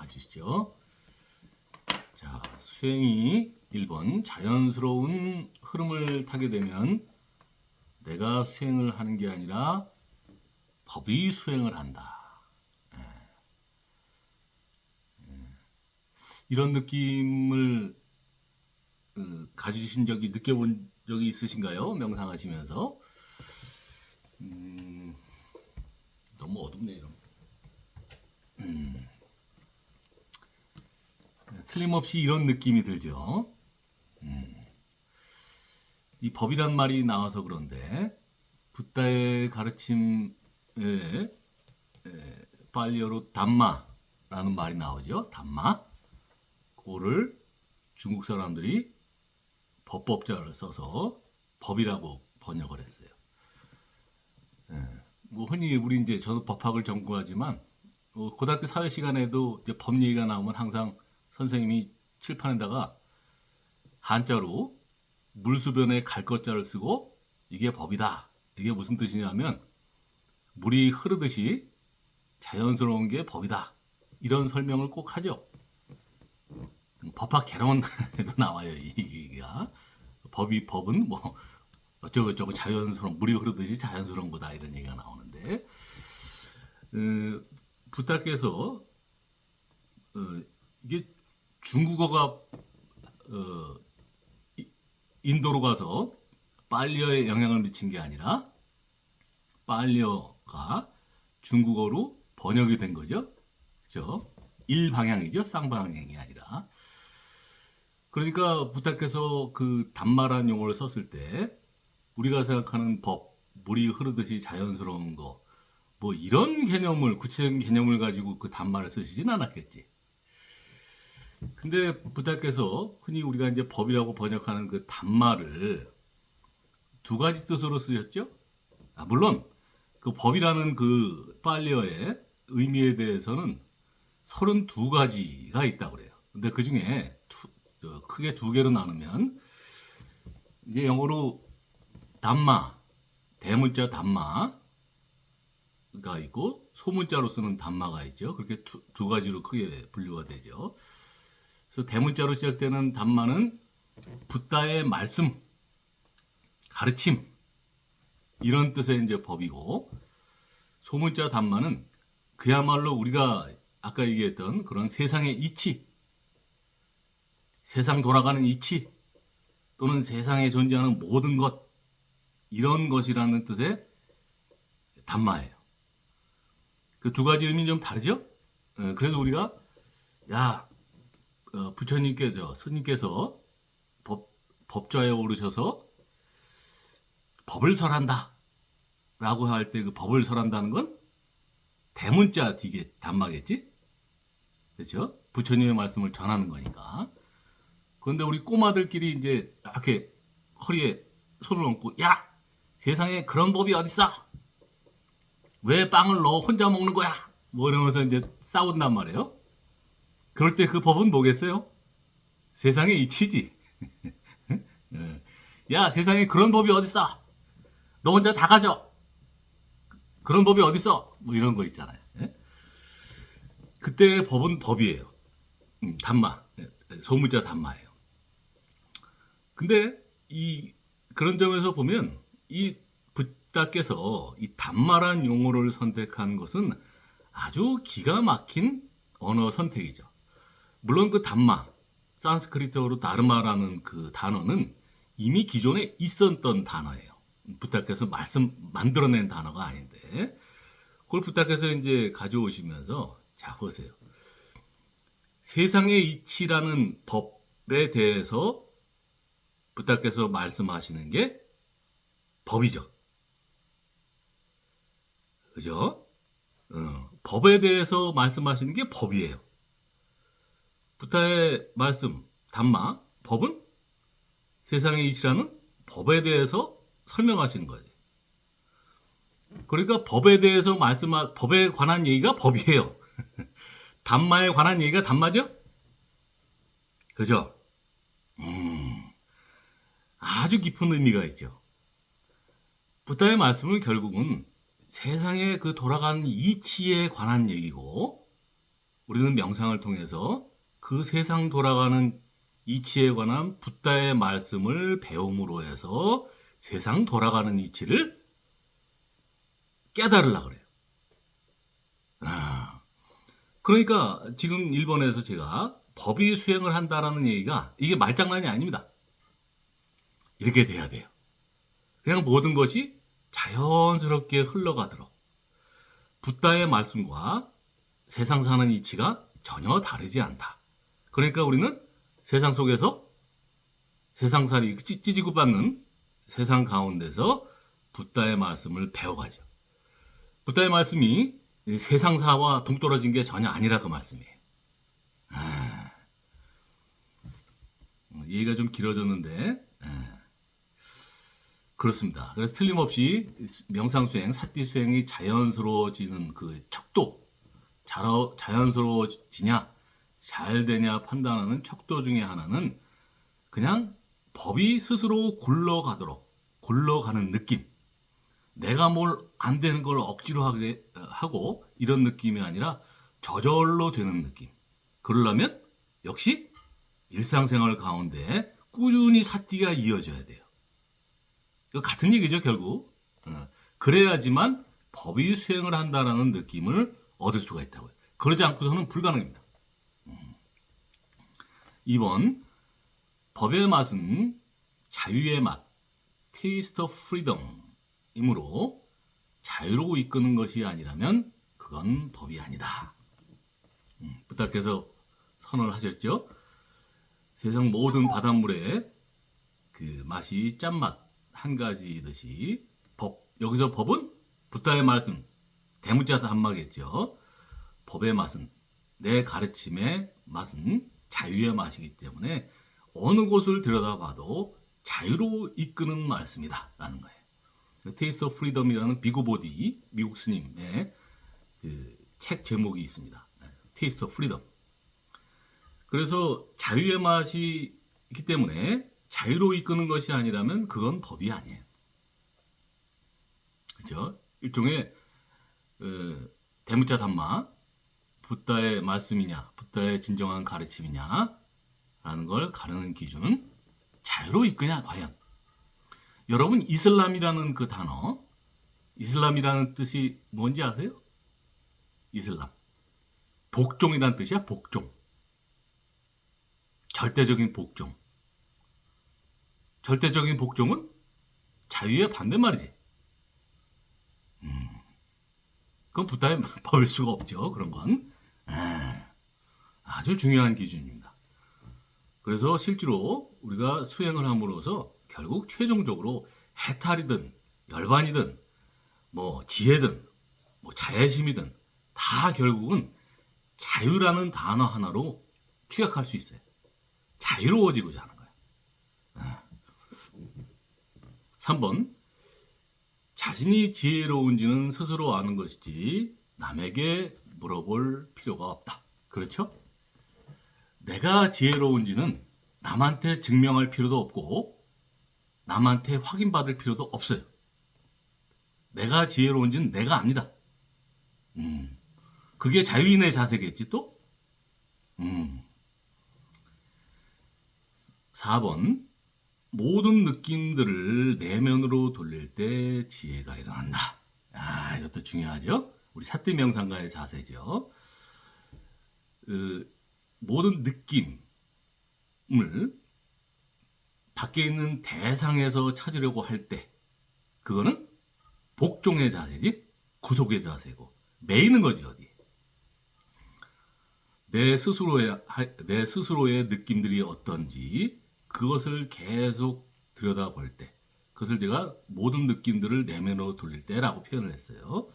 가지시죠. 자, 수행이 1번 자연스러운 흐름을 타게 되면 내가 수행을 하는 게 아니라 법이 수행을 한다. 이런 느낌을 가지신 적이 느껴본 적이 있으신가요? 명상하시면서. 너무 어둡네 이런. 틀림없이 이런 느낌이 들죠. 이 법이란 말이 나와서 그런데 붓다의 가르침에 팔리어로 담마라는 말이 나오죠. 담마. 그거를 중국 사람들이 법법자를 써서 법이라고 번역을 했어요. 뭐 흔히 우리 이제 저도 법학을 전공하지만 고등학교 사회 시간에도 이제 법 얘기가 나오면 항상 선생님이 칠판에다가 한자로 물수변에 갈 것자를 쓰고 이게 법이다. 이게 무슨 뜻이냐면 물이 흐르듯이 자연스러운 게 법이다. 이런 설명을 꼭 하죠. 법학 개론에도 나와요. 이게가 법은 뭐 어쩌고저쩌고 자연스러운 물이 흐르듯이 자연스러운 거다 이런 얘기가 나오는데 부탁해서 이게 중국어가 인도로 가서 팔리어에 영향을 미친 게 아니라 팔리어가 중국어로 번역이 된 거죠. 그죠? 일방향이죠. 쌍방향이 아니라. 그러니까 부탁해서 그 단말한 용어를 썼을 때 우리가 생각하는 법, 물이 흐르듯이 자연스러운 거, 뭐 이런 개념을, 구체적인 개념을 가지고 그 단말을 쓰시진 않았겠지. 근데 부탁해서 흔히 우리가 이제 법이라고 번역하는 그 단말을 두 가지 뜻으로 쓰셨죠? 물론 그 법이라는 그 팔리어의 의미에 대해서는 32가지가 있다고 그래요. 근데 그 중에 크게 두 개로 나누면 이제 영어로 담마, 대문자 담마가 있고 소문자로 쓰는 담마가 있죠. 그렇게 두 가지로 크게 분류가 되죠. 그래서 대문자로 시작되는 담마는 붓다의 말씀, 가르침 이런 뜻의 이제 법이고 소문자 담마는 그야말로 우리가 아까 얘기했던 그런 세상의 이치, 세상 돌아가는 이치 또는 세상에 존재하는 모든 것 이런 것이라는 뜻의 담마예요. 그 두 가지 의미는 좀 다르죠? 그래서 우리가 부처님께서 스님께서 법좌에 오르셔서 법을 설한다 라고 할 때 그 법을 설한다는 건 대문자 뒤에 담마겠지? 그렇죠? 부처님의 말씀을 전하는 거니까. 그런데 우리 꼬마들끼리 이제 이렇게 허리에 손을 얹고 세상에 그런 법이 어딨어? 왜 빵을 너 혼자 먹는 거야? 뭐 이러면서 이제 싸운단 말이에요. 그럴 때 그 법은 뭐겠어요? 세상의 이치지. 세상에 그런 법이 어딨어? 너 혼자 다 가져. 그런 법이 어딨어? 뭐 이런 거 있잖아요. 그때 법은 법이에요. 담마. 소문자 담마예요. 근데 그런 점에서 보면 이 붓다께서 이 담마란 용어를 선택한 것은 아주 기가 막힌 언어 선택이죠. 물론 그 담마, 산스크리트어로 다르마라는 그 단어는 이미 기존에 있었던 단어예요. 붓다께서 만들어낸 단어가 아닌데 그걸 붓다께서 이제 가져오시면서 자 보세요. 세상의 이치라는 법에 대해서 붓다께서 말씀하시는 게 법이죠. 그죠? 법에 대해서 말씀하시는 게 법이에요. 붓다의 말씀, 담마, 법은 세상의 이치라는 법에 대해서 설명하시는 거예요. 그러니까 법에 관한 얘기가 법이에요. 담마에 관한 얘기가 담마죠? 그죠? 아주 깊은 의미가 있죠. 붓다의 말씀은 결국은 세상의 그 돌아가는 이치에 관한 얘기고 우리는 명상을 통해서 그 세상 돌아가는 이치에 관한 붓다의 말씀을 배움으로 해서 세상 돌아가는 이치를 깨달으려고 그래요. 그러니까 지금 일본에서 제가 법이 수행을 한다라는 얘기가 이게 말장난이 아닙니다. 이렇게 돼야 돼요. 그냥 모든 것이 자연스럽게 흘러가도록 붓다의 말씀과 세상 사는 이치가 전혀 다르지 않다. 그러니까 우리는 세상 속에서 세상살이 찌지고 받는 세상 가운데서 붓다의 말씀을 배워가죠. 붓다의 말씀이 세상사와 동떨어진 게 전혀 아니라 그 말씀이에요. 얘기가 좀 길어졌는데 그렇습니다. 그래서 틀림없이 명상수행, 사띠수행이 자연스러워지는 그 척도, 자연스러워지냐, 잘 되냐 판단하는 척도 중에 하나는 그냥 법이 스스로 굴러가는 느낌. 내가 뭘 안 되는 걸 억지로 하고 이런 느낌이 아니라 저절로 되는 느낌. 그러려면 역시 일상생활 가운데 꾸준히 사띠가 이어져야 돼요. 이거 같은 얘기죠, 결국. 그래야지만 법이 수행을 한다는 느낌을 얻을 수가 있다고요. 그러지 않고서는 불가능합니다. 2번, 법의 맛은 자유의 맛, taste of freedom 이므로 자유로 이끄는 것이 아니라면 그건 법이 아니다. 부탁해서 선언을 하셨죠. 세상 모든 바닷물에 그 맛이 짠맛 한 가지듯이 여기서 법은 붓다의 말씀, 대문자 한마겠죠. 법의 맛은, 내 가르침의 맛은 자유의 맛이기 때문에 어느 곳을 들여다봐도 자유로 이끄는 말씀이다 라는 거예요. 테이스트 오브 프리덤이라는 비구보디 미국 스님의 그 책 제목이 있습니다. 테이스트 오브 프리덤. 그래서 자유의 맛이 있기 때문에 자유로 이끄는 것이 아니라면 그건 법이 아니에요. 그렇죠? 일종의 대문자 담마, 붓다의 말씀이냐, 붓다의 진정한 가르침이냐 라는 걸 가르는 기준은 자유로 이끄냐 과연. 여러분 이슬람이라는 그 단어, 이슬람이라는 뜻이 뭔지 아세요? 이슬람. 복종이라는 뜻이야, 복종. 절대적인 복종. 절대적인 복종은 자유의 반대말이지. 그건 붓다의 법일 수가 없죠. 그런 건. 아주 중요한 기준입니다. 그래서 실제로 우리가 수행을 함으로써 결국 최종적으로 해탈이든 열반이든 뭐 지혜든 뭐 자애심이든 다 결국은 자유라는 단어 하나로 취약할 수 있어요. 자유로워지고자 하는 거예요. 3번, 자신이 지혜로운지는 스스로 아는 것이지 남에게 물어볼 필요가 없다. 그렇죠? 내가 지혜로운지는 남한테 증명할 필요도 없고 남한테 확인받을 필요도 없어요. 내가 지혜로운지는 내가 압니다. 그게 자유인의 자세겠지 또? 4번, 모든 느낌들을 내면으로 돌릴 때 지혜가 일어난다. 이것도 중요하죠. 우리 사띠 명상가의 자세죠. 모든 느낌을 밖에 있는 대상에서 찾으려고 할 때 그거는 복종의 자세지, 구속의 자세고 매이는 거지 어디. 내 스스로의 느낌들이 어떤지 그것을 계속 들여다볼 때, 그것을 제가 모든 느낌들을 내면으로 돌릴 때라고 표현을 했어요.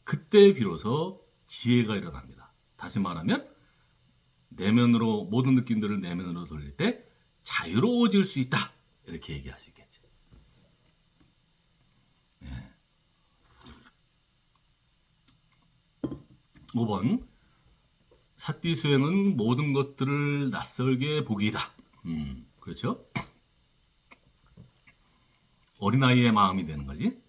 그때 비로소 지혜가 일어납니다. 다시 말하면 모든 느낌들을 내면으로 돌릴 때 자유로워질 수 있다. 이렇게 얘기할 수 있겠죠. 5번, 사띠 수행은 모든 것들을 낯설게 보기다. 그렇죠? 어린아이의 마음이 되는 거지.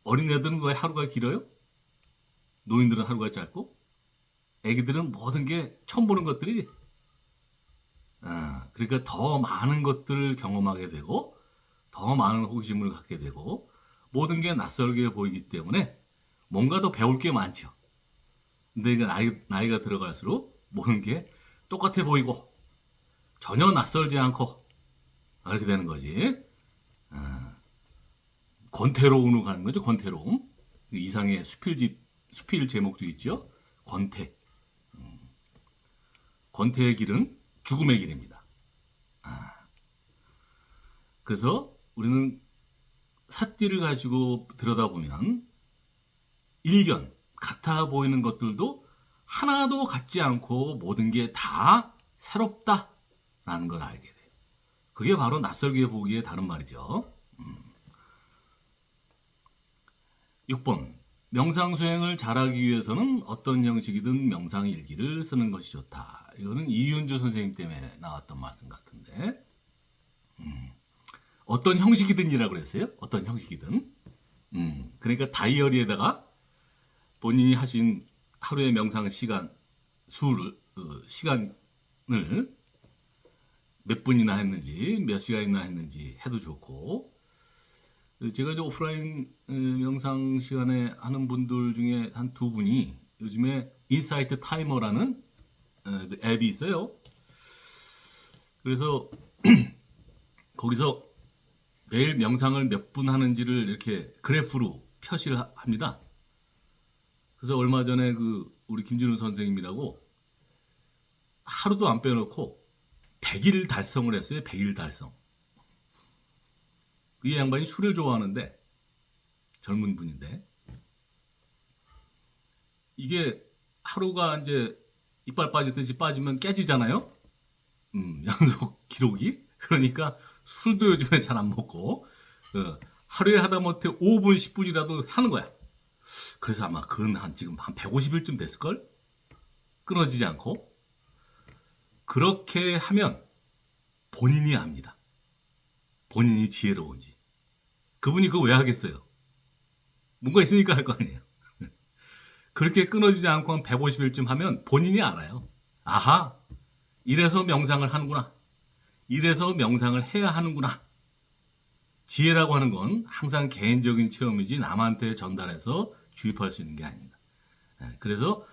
어린애들은 왜 하루가 길어요? 노인들은 하루가 짧고? 애기들은 모든 게 처음 보는 것들이지. 그러니까 더 많은 것들을 경험하게 되고 더 많은 호기심을 갖게 되고 모든 게 낯설게 보이기 때문에 뭔가 더 배울 게 많죠. 근데 이게 나이가 들어갈수록 모든 게 똑같아 보이고 전혀 낯설지 않고 이렇게 되는 거지. 아, 권태로움으로 가는 거죠. 권태로움. 이상의 수필 제목도 있죠. 권태. 권태의 길은 죽음의 길입니다. 그래서 우리는 삿띠를 가지고 들여다보면 일견, 같아 보이는 것들도 하나도 같지 않고 모든 게 다 새롭다라는 걸 알게 돼요. 그게 바로 낯설게 보기에 다른 말이죠. 6번. 명상 수행을 잘하기 위해서는 어떤 형식이든 명상 일기를 쓰는 것이 좋다. 이거는 이윤주 선생님 때문에 나왔던 말씀 같은데. 어떤 형식이든이라고 그랬어요. 어떤 형식이든. 그러니까 다이어리에다가 본인이 하신 하루의 명상 시간을 몇 분이나 했는지, 몇 시간이나 했는지 해도 좋고, 제가 이제 오프라인 명상 시간에 하는 분들 중에 한 두 분이 요즘에 인사이트 타이머라는 그 앱이 있어요. 그래서 거기서 매일 명상을 몇 분 하는지를 이렇게 그래프로 표시를 합니다. 그래서 얼마 전에 우리 김준우 선생님이라고 하루도 안 빼놓고 100일 달성을 했어요. 100일 달성. 이 양반이 술을 좋아하는데 젊은 분인데 이게 하루가 이제 이빨 빠지듯이 빠지면 깨지잖아요. 연속 기록이. 그러니까 술도 요즘에 잘 안 먹고 하루에 하다못해 5분 10분이라도 하는 거야. 그래서 아마 지금 한 150일쯤 됐을걸? 끊어지지 않고. 그렇게 하면 본인이 압니다. 본인이 지혜로운지. 그분이 그거 왜 하겠어요? 뭔가 있으니까 할 거 아니에요. 그렇게 끊어지지 않고 한 150일쯤 하면 본인이 알아요. 아하, 이래서 명상을 하는구나. 이래서 명상을 해야 하는구나. 지혜라고 하는 건 항상 개인적인 체험이지 남한테 전달해서 주입할 수 있는 게 아닙니다. 그래서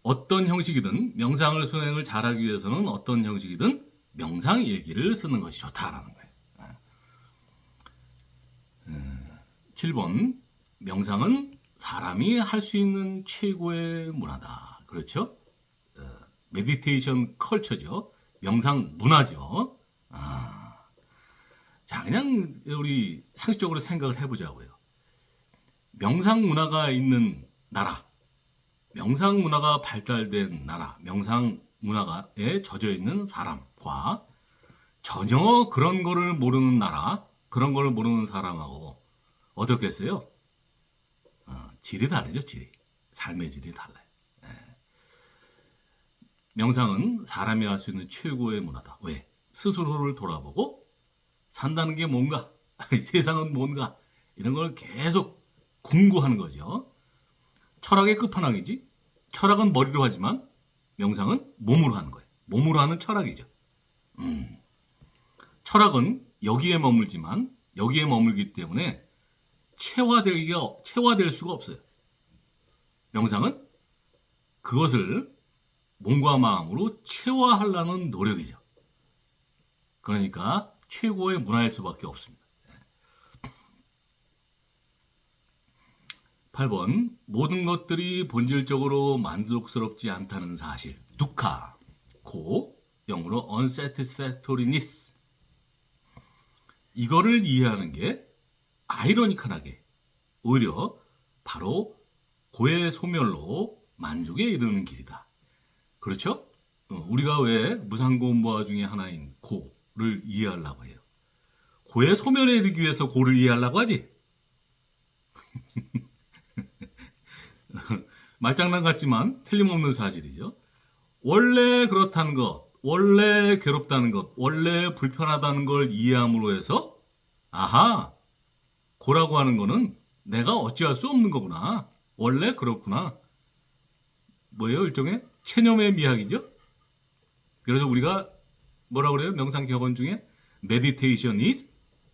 어떤 형식이든 명상을 수행을 잘하기 위해서는 어떤 형식이든 명상 일기를 쓰는 것이 좋다라는 거예요. 7번. 명상은 사람이 할 수 있는 최고의 문화다. 그렇죠? 메디테이션 컬처죠. 명상 문화죠. 자, 그냥 우리 상식적으로 생각을 해보자고요. 명상 문화가 있는 나라, 명상 문화가 발달된 나라, 명상 문화에 젖어 있는 사람과 전혀 그런 거를 모르는 나라, 그런 거를 모르는 사람하고 어떻겠어요? 질이 다르죠, 질이. 삶의 질이 달라요. 명상은 사람이 할 수 있는 최고의 문화다. 왜? 스스로를 돌아보고 산다는 게 뭔가, 세상은 뭔가, 이런 걸 계속 궁구하는 거죠. 철학의 끝판왕이지. 철학은 머리로 하지만 명상은 몸으로 하는 거예요. 몸으로 하는 철학이죠. 철학은 여기에 머물지만 여기에 머물기 때문에 체화될 수가 없어요. 명상은 그것을 몸과 마음으로 체화하려는 노력이죠. 그러니까 최고의 문화일 수밖에 없습니다. 8번. 모든 것들이 본질적으로 만족스럽지 않다는 사실. 두카. 고. 영어로 unsatisfactoriness. 이거를 이해하는 게 아이러니컬하게 오히려 바로 고의 소멸로 만족에 이르는 길이다. 그렇죠? 우리가 왜 무상고음보화 중에 하나인 고를 이해하려고 해요. 고의 소멸에 이르기 위해서 고를 이해하려고 하지? 말장난 같지만 틀림없는 사실이죠. 원래 그렇다는 것, 원래 괴롭다는 것, 원래 불편하다는 걸 이해함으로 해서 아하, 고라고 하는 거는 내가 어찌할 수 없는 거구나. 원래 그렇구나. 뭐예요? 일종의 체념의 미학이죠. 그래서 우리가 뭐라 그래요? 명상 격언 중에 meditation is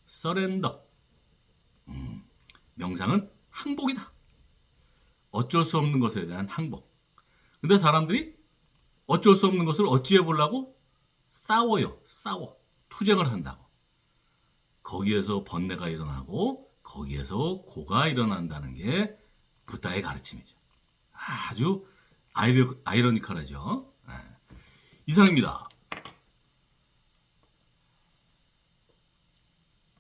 surrender. 명상은 항복이다. 어쩔 수 없는 것에 대한 항복. 근데 사람들이 어쩔 수 없는 것을 어찌해 보려고 싸워요. 싸워. 투쟁을 한다고. 거기에서 번뇌가 일어나고 거기에서 고가 일어난다는 게 부다의 가르침이죠. 아주 아이러니컬하죠. 네. 이상입니다.